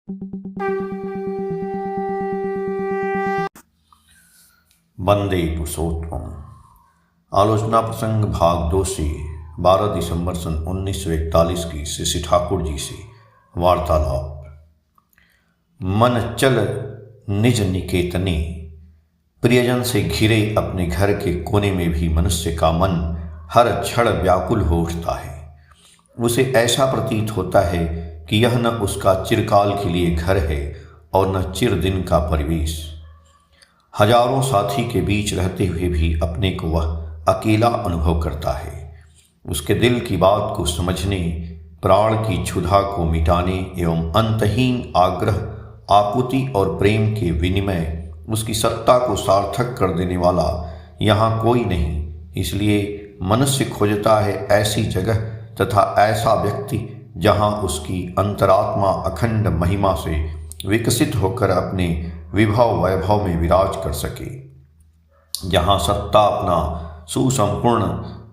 वंदे पुरुषोत्तम। आलोचना प्रसंग भाग 2 से 12 दिसंबर सन 1941 की श्री ठाकुर जी से वार्तालाप। मन चल निज निकेतने। प्रियजन से घिरे अपने घर के कोने में भी मनुष्य का मन हर क्षण व्याकुल हो उठता है। उसे ऐसा प्रतीत होता है कि यह न उसका चिरकाल के लिए घर है और न चिर दिन का परिवेश। हजारों साथी के बीच रहते हुए भी अपने को वह अकेला अनुभव करता है। उसके दिल की बात को समझने, प्राण की क्षुधा को मिटाने एवं अंतहीन आग्रह, आकुति और प्रेम के विनिमय उसकी सत्ता को सार्थक कर देने वाला यहाँ कोई नहीं। इसलिए मनुष्य खोजता है ऐसी जगह तथा ऐसा व्यक्ति जहाँ उसकी अंतरात्मा अखंड महिमा से विकसित होकर अपने विभव वैभव में विराज कर सके, जहाँ सत्ता अपना सुसंपूर्ण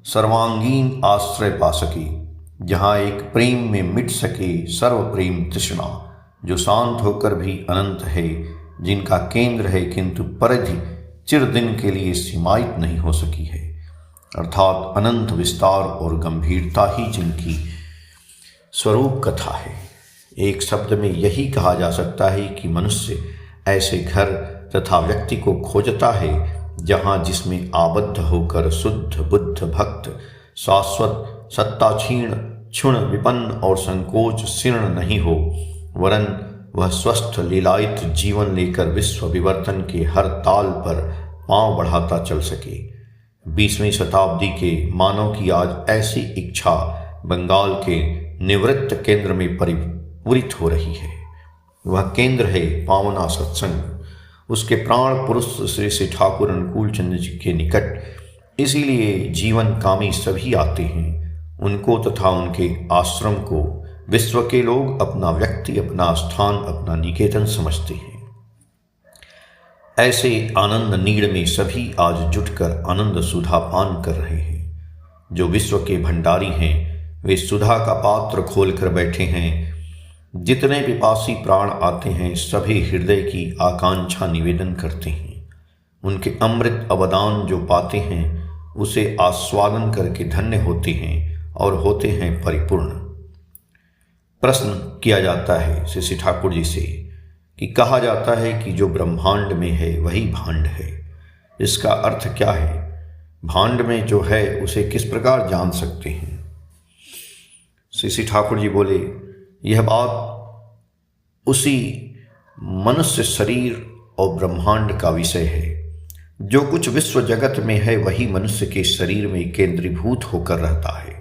सर्वांगीण आश्रय पा सके, जहाँ एक प्रेम में मिट सके सर्व प्रेम तृष्णा, जो शांत होकर भी अनंत है, जिनका केंद्र है किंतु परिधि चिर दिन के लिए सीमायित नहीं हो सकी है, अर्थात अनंत विस्तार और गंभीरता ही जिनकी स्वरूप कथा है। एक शब्द में यही कहा जा सकता है कि मनुष्य ऐसे घर तथा व्यक्ति को खोजता है जहाँ जिसमें आबद्ध होकर शुद्ध बुद्ध भक्त शाश्वत सत्ता क्षुण विपन्न और संकोच शीर्ण नहीं हो, वरन वह स्वस्थ लीलायित जीवन लेकर विश्व विवर्तन के हर ताल पर पांव बढ़ाता चल सके। 20वीं शताब्दी के मानव की आज ऐसी इच्छा बंगाल के निवृत्त केंद्र में परिपूरित हो रही है। वह केंद्र है पावना सत्संग, उसके प्राण पुरुष श्री ठाकुर अनुकूल चंद्र जी के निकट। इसीलिए जीवन कामी सभी आते हैं। उनको तथा उनके आश्रम को विश्व के लोग अपना व्यक्ति, अपना स्थान, अपना निकेतन समझते हैं। ऐसे आनंद नीड़ में सभी आज जुटकर आनंद सुधा पान कर रहे हैं। जो विश्व के भंडारी हैं वे सुधा का पात्र खोलकर बैठे हैं। जितने पिपासी प्राण आते हैं सभी हृदय की आकांक्षा निवेदन करते हैं। उनके अमृत अवदान जो पाते हैं उसे आस्वादन करके धन्य होते हैं और होते हैं परिपूर्ण। प्रश्न किया जाता है श्री ठाकुर जी से कि कहा जाता है कि जो ब्रह्मांड में है वही भांड है। इसका अर्थ क्या है? भांड में जो है उसे किस प्रकार जान सकते हैं? श्री ठाकुर जी बोले, यह बात उसी मनुष्य शरीर और ब्रह्मांड का विषय है। जो कुछ विश्व जगत में है वही मनुष्य के शरीर में केंद्रीभूत होकर रहता है।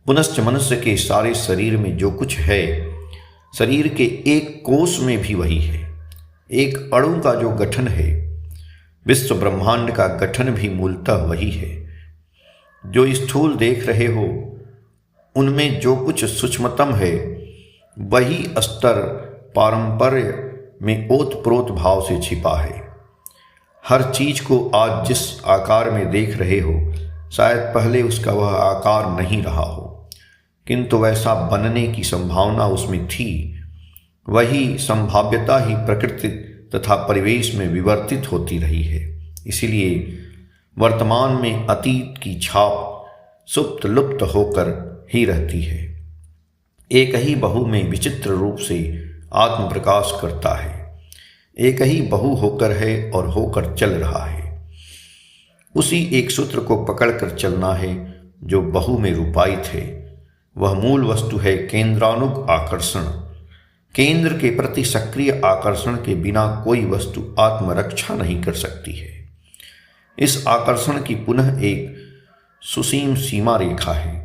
पुनश्च मनुष्य के सारे शरीर में जो कुछ है, शरीर के एक कोष में भी वही है। एक अणु का जो गठन है, विश्व ब्रह्मांड का गठन भी मूलतः वही है। जो स्थूल देख रहे हो उनमें जो कुछ सूक्ष्मतम है वही स्तर पारंपर्य में ओतप्रोत भाव से छिपा है। हर चीज को आज जिस आकार में देख रहे हो शायद पहले उसका वह आकार नहीं रहा हो, किंतु वैसा बनने की संभावना उसमें थी। वही संभाव्यता ही प्रकृति तथा परिवेश में विवर्तित होती रही है। इसीलिए वर्तमान में अतीत की छाप सुप्त लुप्त होकर ही रहती है। एक ही बहु में विचित्र रूप से आत्म प्रकाश करता है। एक ही बहु होकर है और होकर चल रहा है। उसी एक सूत्र को पकड़कर चलना है जो बहु में रूपायित है। वह मूल वस्तु है केंद्रानुग आकर्षण। केंद्र के प्रति सक्रिय आकर्षण के बिना कोई वस्तु आत्मरक्षा नहीं कर सकती है। इस आकर्षण की पुनः एक सुसीम सीमा रेखा है।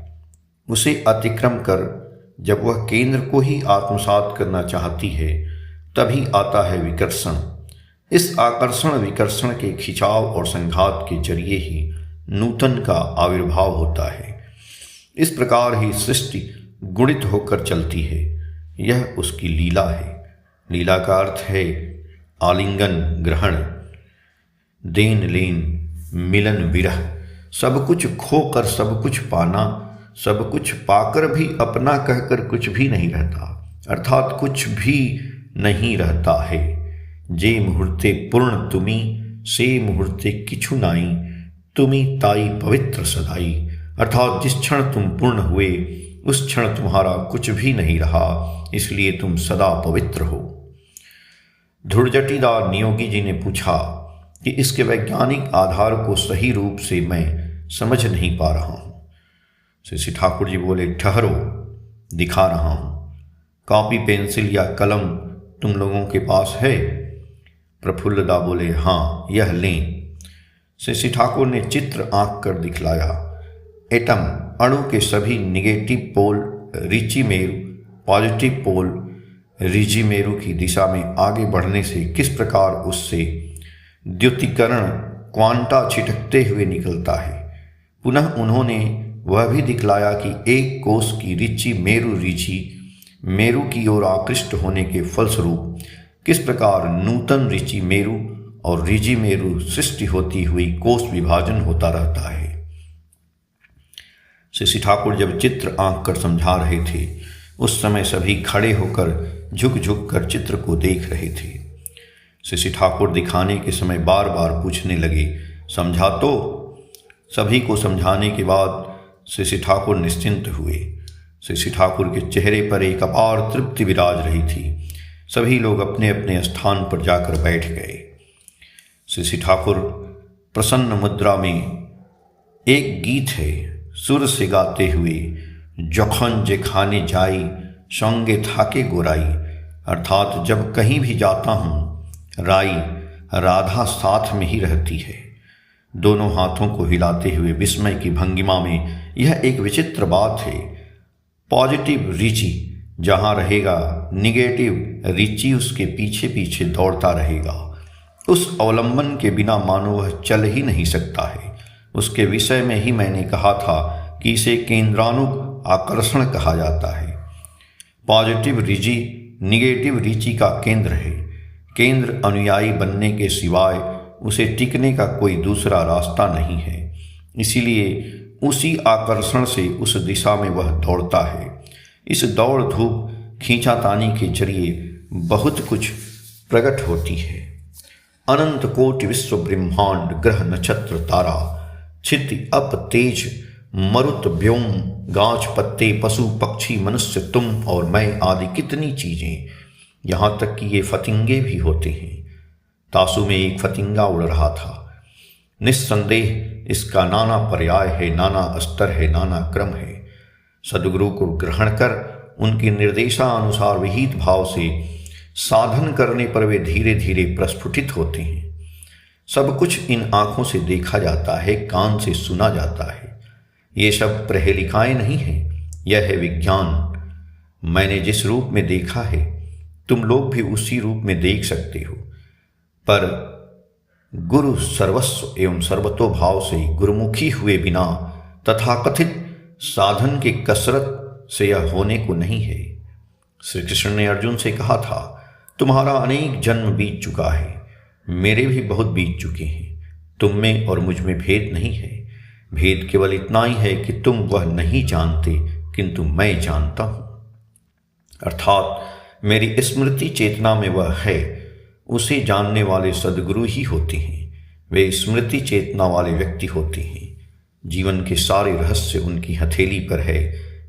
उसे अतिक्रम कर जब वह केंद्र को ही आत्मसात करना चाहती है तभी आता है विकर्षण। इस आकर्षण विकर्षण के खिंचाव और संघात के जरिए ही नूतन का आविर्भाव होता है। इस प्रकार ही सृष्टि गुणित होकर चलती है। यह उसकी लीला है। लीला का अर्थ है आलिंगन ग्रहण, देन लेन, मिलन विरह, सब कुछ खोकर सब कुछ पाना, सब कुछ पाकर भी अपना कहकर कुछ भी नहीं रहता। अर्थात कुछ भी नहीं रहता है। जे मुहूर्ते पूर्ण तुमी से मुहूर्ते किछु नाई, तुमी ताई पवित्र सदाई। अर्थात जिस क्षण तुम पूर्ण हुए उस क्षण तुम्हारा कुछ भी नहीं रहा, इसलिए तुम सदा पवित्र हो। धुरजटीदार नियोगी जी ने पूछा कि इसके वैज्ञानिक आधार को सही रूप से मैं समझ नहीं पा रहा हूँ। श्री ठाकुर जी बोले, ठहरो, दिखा रहा हूँ। कॉपी पेंसिल या कलम तुम लोगों के पास है? प्रफुल्लदा बोले, हाँ, यह लें। श्री ठाकुर ने चित्र आंक कर दिखलाया। एटम, अणु के सभी निगेटिव पोल रिचिमेरु, पॉजिटिव पोल रिजिमेरु की दिशा में आगे बढ़ने से किस प्रकार उससे द्युतीकरण क्वांटा छिटकते हुए निकलता है। पुनः उन्होंने वह भी दिखलाया कि एक कोष की रिचि मेरु रिचि मेरु की ओर आकृष्ट होने के फलस्वरूप किस प्रकार नूतन रिचि मेरु और रिजि मेरु सृष्टि होती हुई कोष विभाजन होता रहता है। श्री ठाकुर जब चित्र आंक कर समझा रहे थे उस समय सभी खड़े होकर झुक झुक कर चित्र को देख रहे थे। श्री ठाकुर दिखाने के समय बार बार पूछने लगे, समझा तो? सभी को समझाने के बाद श्री ठाकुर निश्चिंत हुए। श्री ठाकुर के चेहरे पर एक अपार तृप्ति विराज रही थी। सभी लोग अपने अपने स्थान पर जाकर बैठ गए। श्री ठाकुर प्रसन्न मुद्रा में एक गीत है, सुर से गाते हुए, जखन जे खाने जाई संगे थाके गोराई। अर्थात जब कहीं भी जाता हूँ राई राधा साथ में ही रहती है। दोनों हाथों को हिलाते हुए विस्मय की भंगिमा में यह एक विचित्र बात है। पॉजिटिव रिचि जहाँ रहेगा, निगेटिव रिचि उसके पीछे पीछे दौड़ता रहेगा। उस अवलंबन के बिना मानो वह चल ही नहीं सकता है। उसके विषय में ही मैंने कहा था कि इसे केंद्रानुग आकर्षण कहा जाता है। पॉजिटिव रिचि निगेटिव रिचि का केंद्र है। केंद्र अनुयायी बनने के सिवाय उसे टिकने का कोई दूसरा रास्ता नहीं है। इसीलिए उसी आकर्षण से उस दिशा में वह दौड़ता है। इस दौड़ धूप खींचातानी के जरिए बहुत कुछ प्रकट होती है। अनंत कोटि विश्व ब्रह्मांड ग्रह नक्षत्र तारा छिति अप तेज मरुत व्योम गाछ पत्ते पशु पक्षी मनुष्य तुम और मैं आदि कितनी चीजें, यहाँ तक कि ये फतिंगे भी होते हैं। तासु में एक फतिंगा उड़ रहा था। निस्संदेह इसका नाना पर्याय है, नाना स्तर है, नाना क्रम है। सद्गुरु को ग्रहण कर उनके निर्देशानुसार विहित भाव से साधन करने पर वे धीरे धीरे प्रस्फुटित होते हैं। सब कुछ इन आंखों से देखा जाता है, कान से सुना जाता है। ये सब प्रहेलिकाएं नहीं हैं, यह है विज्ञान। मैंने जिस रूप में देखा है तुम लोग भी उसी रूप में देख सकते हो। पर गुरु सर्वस्व एवं सर्वतोभाव से गुरुमुखी हुए बिना तथाकथित साधन के कसरत से यह होने को नहीं है। श्री कृष्ण ने अर्जुन से कहा था, तुम्हारा अनेक जन्म बीत चुका है, मेरे भी बहुत बीत चुके हैं। तुम में और मुझ में भेद नहीं है। भेद केवल इतना ही है कि तुम वह नहीं जानते किंतु मैं जानता हूँ। अर्थात मेरी स्मृति चेतना में वह है, उसे जानने वाले सद्गुरु ही होते हैं। वे स्मृति चेतना वाले व्यक्ति होते हैं। जीवन के सारे रहस्य उनकी हथेली पर है।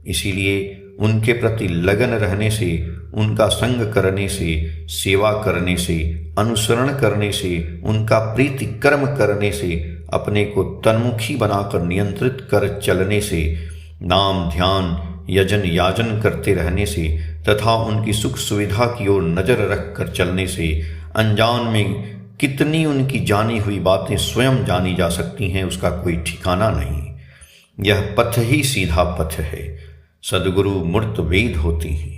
इसीलिए उनके प्रति लगन रहने से, उनका संग करने से, सेवा करने से, अनुसरण करने से, उनका प्रीति कर्म करने से, अपने को तन्मुखी बनाकर नियंत्रित कर चलने से, नाम ध्यान यजन याजन करते रहने से तथा उनकी सुख सुविधा की ओर नजर रख कर चलने से अनजान में कितनी उनकी जानी हुई बातें स्वयं जानी जा सकती हैं, उसका कोई ठिकाना नहीं। यह पथ ही सीधा पथ है। सद्गुरु मूर्त वेद होते हैं।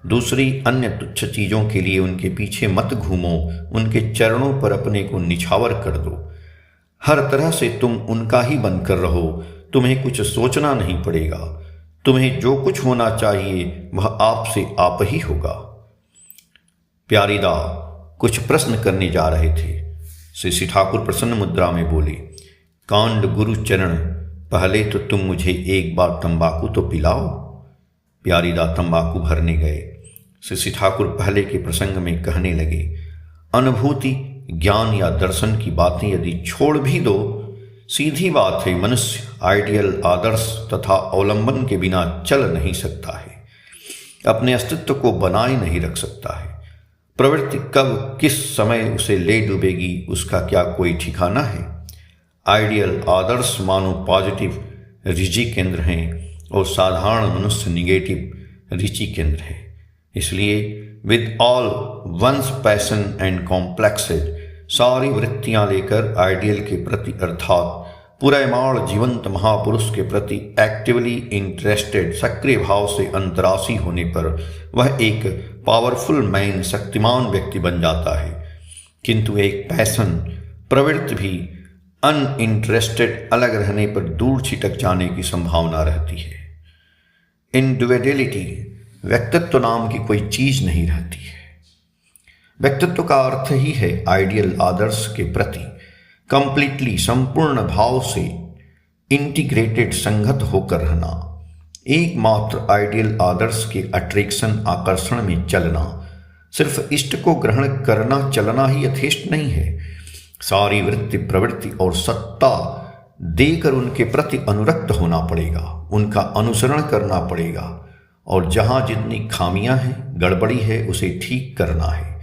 दूसरी अन्य तुच्छ चीज़ों के लिए उनके पीछे मत घूमो, उनके चरणों पर अपने को निछावर कर दो। हर तरह से तुम उनका ही बनकर रहो, तुम्हें कुछ सोचना नहीं पड़ेगा। तुम्हें जो कुछ होना चाहिए वह आपसे आप ही होगा। प्यारीदा कुछ प्रश्न करने जा रहे थे। श्री ठाकुर प्रसन्न मुद्रा में बोले, कांड गुरु चरण, पहले तो तुम मुझे एक बार तंबाकू तो पिलाओ। प्यारीदा तंबाकू भरने गए। श्री ठाकुर पहले के प्रसंग में कहने लगे, अनुभूति, ज्ञान या दर्शन की बातें यदि छोड़ भी दो, सीधी बात है, मनुष्य आइडियल, आदर्श तथा अवलंबन के बिना चल नहीं सकता है, अपने अस्तित्व को बनाए नहीं रख सकता है। प्रवृत्ति कब किस समय उसे ले डूबेगी उसका क्या कोई ठिकाना है। आइडियल, आदर्श मानो पॉजिटिव रुचि केंद्र हैं और साधारण मनुष्य निगेटिव रुचि केंद्र है। इसलिए with all one's passion and complexes, सारी वृत्तियां लेकर आइडियल के प्रति अर्थात पुरैमाण जीवंत महापुरुष के प्रति एक्टिवली इंटरेस्टेड, सक्रिय भाव से अंतरासी होने पर वह एक पावरफुल मैन, शक्तिमान व्यक्ति बन जाता है। किंतु एक पैशन, प्रवृत्ति भी अनइंटरेस्टेड, अलग रहने पर दूर छिटक जाने की संभावना रहती है। इंडिविजुअलिटी, व्यक्तित्व नाम की कोई चीज नहीं रहती है। व्यक्तित्व का अर्थ ही है आइडियल, आदर्श के प्रति कंप्लीटली, संपूर्ण भाव से इंटीग्रेटेड, संगत होकर रहना। एकमात्र आइडियल, आदर्श के अट्रैक्शन, आकर्षण में चलना। सिर्फ इष्ट को ग्रहण करना, चलना ही यथेष्ट नहीं है। सारी वृत्ति, प्रवृत्ति और सत्ता देकर उनके प्रति अनुरक्त होना पड़ेगा, उनका अनुसरण करना पड़ेगा, और जहां जितनी खामियां हैं, गड़बड़ी है, उसे ठीक करना है।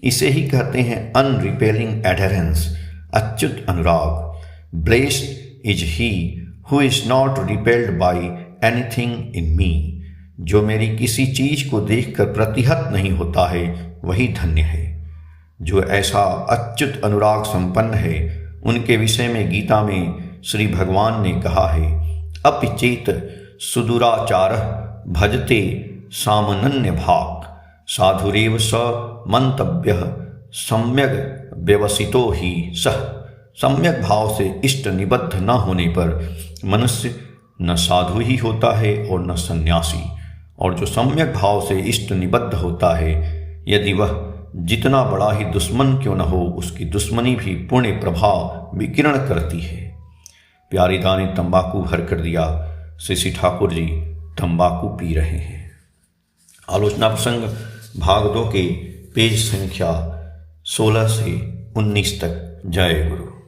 इसे ही कहते हैं unrepelling adherence, Achyut Anurag. Blessed is he who is not repelled by anything in me, जो मेरी किसी चीज को देखकर प्रतिहत नहीं होता है, वही धन्य है। जो ऐसा अच्युत अनुराग संपन्न है, उनके विषय में गीता में श्री भगवान ने कहा है, अपिचेत सुदुराचारः भजते सामनन्य भाक्, साधुरेव स मंतव्यः सम्यग् व्यवसितो ही सह। सम्यक भाव से इष्ट निबद्ध न होने पर मनुष्य न साधु ही होता है और न सन्यासी, और जो सम्यक भाव से इष्ट निबद्ध होता है, यदि वह जितना बड़ा ही दुश्मन क्यों न हो, उसकी दुश्मनी भी पुण्य प्रभाव विकिरण करती है। प्यारी दानी तंबाकू भर कर दिया, श्री ठाकुर जी तंबाकू पी रहे हैं। आलोचना प्रसंग भाग 2 के पेज संख्या 16 से 19 तक। जय गुरु।